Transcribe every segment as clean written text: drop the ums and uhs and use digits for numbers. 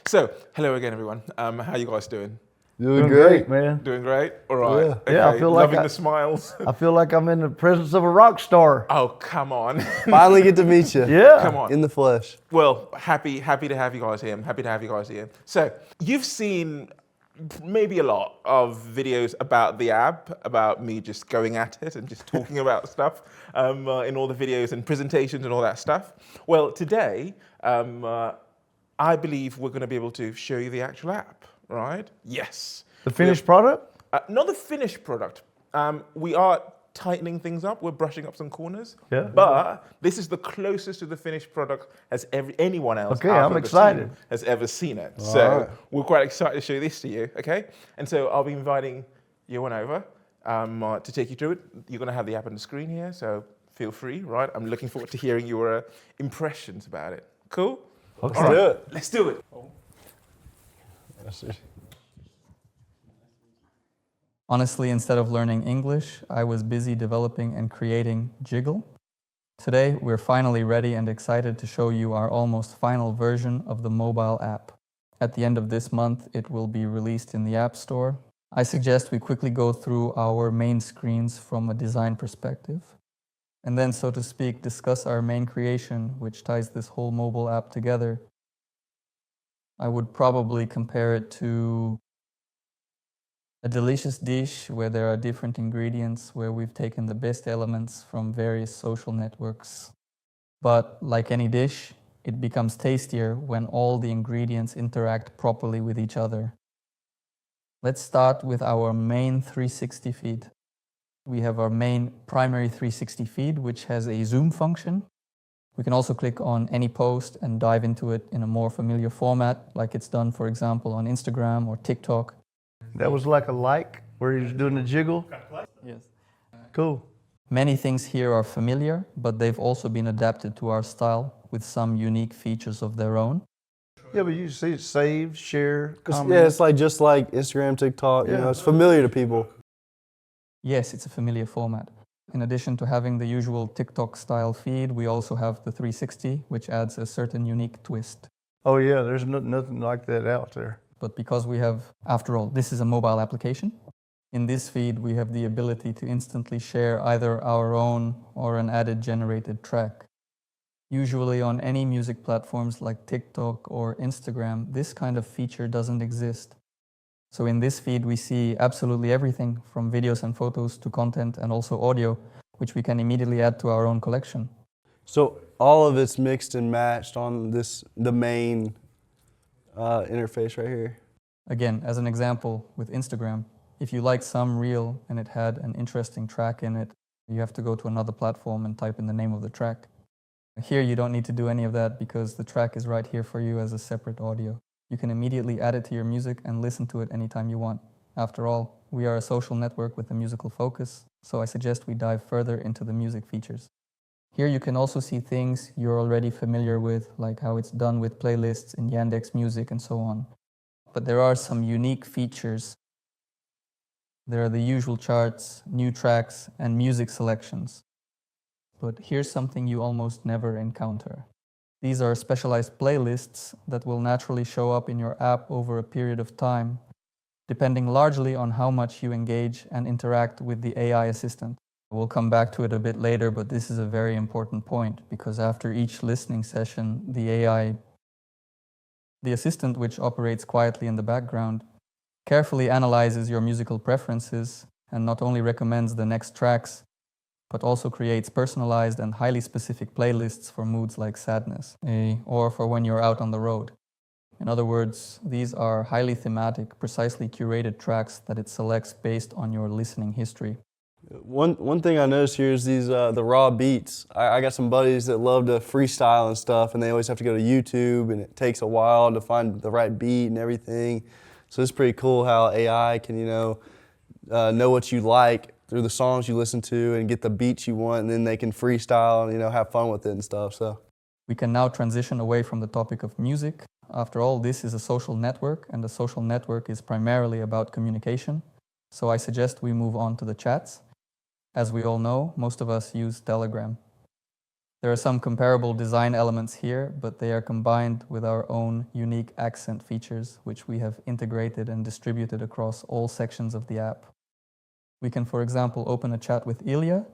So, hello again, everyone. How you guys doing? Doing great, man. Doing great? All right. Yeah. Okay. Yeah, I feel like Loving the smiles. I feel like I'm in the presence of a rock star. Oh, come on. Finally get to meet you. Yeah. Come on. In the flesh. Well, happy to have you guys here. I'm happy to have you guys here. So, you've seen maybe a lot of videos about the app, about me just going at it and just talking about stuff in all the videos and presentations and all that stuff. Well, today, I believe we're going to be able to show you the actual app, right? Yes. The finished product? Not the finished product. We are tightening things up. We're brushing up some corners. Yeah. But this is the closest to the finished product as anyone else Okay, out I'm of the excited. team has ever seen it. So right. we're quite excited to show this to you, okay? And so I'll be inviting you on over to take you through it. You're going to have the app on the screen here, so feel free, right? I'm looking forward to hearing your impressions about it. Cool? Okay. All right, do it. let's do it. Honestly, instead of learning English, I was busy developing and creating JGGL. Today, we're finally ready and excited to show you our almost final version of the mobile app. At the end of this month, it will be released in the App Store. I suggest we quickly go through our main screens from a design perspective, and then, so to speak, discuss our main creation, which ties this whole mobile app together. I would probably compare it to a delicious dish where there are different ingredients, where we've taken the best elements from various social networks. But like any dish, it becomes tastier when all the ingredients interact properly with each other. Let's start with our main 360 feed. We have our main primary 360 feed, which has a zoom function. We can also click on any post and dive into it in a more familiar format, like it's done, for example, on Instagram or TikTok. That was like a like where he was doing the jiggle. Yes. Cool. Many things here are familiar, but they've also been adapted to our style with some unique features of their own. Yeah, but you see save, share, comment. Yeah, it's like just like Instagram, TikTok. You Yeah. know, it's familiar to people. Yes, it's a familiar format. In addition to having the usual TikTok-style feed, we also have the 360, which adds a certain unique twist. Oh yeah, there's nothing like that out there. But because we have, after all, this is a mobile application, in this feed we have the ability to instantly share either our own or an added generated track. Usually on any music platforms like TikTok or Instagram, this kind of feature doesn't exist. So in this feed we see absolutely everything from videos and photos to content and also audio, which we can immediately add to our own collection. So all of it's mixed and matched on the main interface right here. Again, as an example with Instagram, if you like some reel and it had an interesting track in it, you have to go to another platform and type in the name of the track. Here you don't need to do any of that because the track is right here for you as a separate audio. You can immediately add it to your music and listen to it anytime you want. After all, we are a social network with a musical focus, so I suggest we dive further into the music features. Here you can also see things you're already familiar with, like how it's done with playlists in Yandex Music and so on. But there are some unique features. There are the usual charts, new tracks, and music selections. But here's something you almost never encounter. These are specialized playlists that will naturally show up in your app over a period of time, depending largely on how much you engage and interact with the AI assistant. We'll come back to it a bit later, but this is a very important point because after each listening session, the assistant, which operates quietly in the background, carefully analyzes your musical preferences and not only recommends the next tracks, but also creates personalized and highly specific playlists for moods like sadness, or for when you're out on the road. In other words, these are highly thematic, precisely curated tracks that it selects based on your listening history. One thing I noticed here is these the raw beats. I got some buddies that love to freestyle and stuff, and they always have to go to YouTube, and it takes a while to find the right beat and everything. So it's pretty cool how AI can, know what you like through the songs you listen to and get the beats you want, and then they can freestyle and have fun with it and stuff. So we can now transition away from the topic of music. After all, this is a social network, and a social network is primarily about communication. So I suggest we move on to the chats. As we all know, most of us use Telegram. There are some comparable design elements here, but they are combined with our own unique accent features, which we have integrated and distributed across all sections of the app. We can, for example, open a chat with Ilya.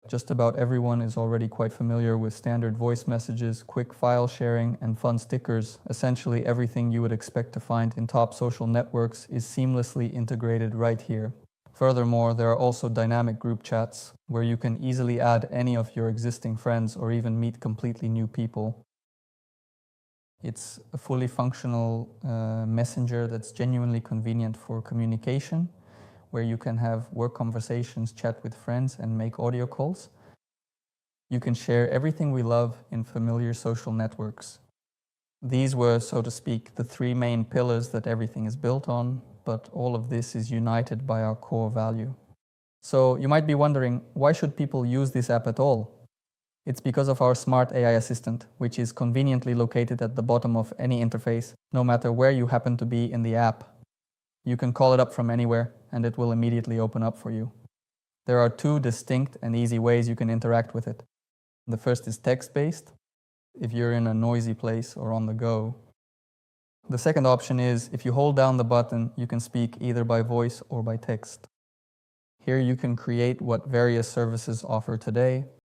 Just about everyone is already quite familiar with standard voice messages, quick file sharing, and fun stickers. Essentially, everything you would expect to find in top social networks is seamlessly integrated right here. Furthermore, there are also dynamic group chats where you can easily add any of your existing friends or even meet completely new people. It's a fully functional messenger that's genuinely convenient for communication, where you can have work conversations, chat with friends, and make audio calls. You can share everything we love in familiar social networks. These were, so to speak, the three main pillars that everything is built on, but all of this is united by our core value. So you might be wondering, why should people use this app at all? It's because of our smart AI assistant, which is conveniently located at the bottom of any interface, no matter where you happen to be in the app. You can call it up from anywhere, and it will immediately open up for you. There are two distinct and easy ways you can interact with it. The first is text-based, if you're in a noisy place or on the go. The second option is, if you hold down the button, you can speak either by voice or by text. Here you can create what various services offer today,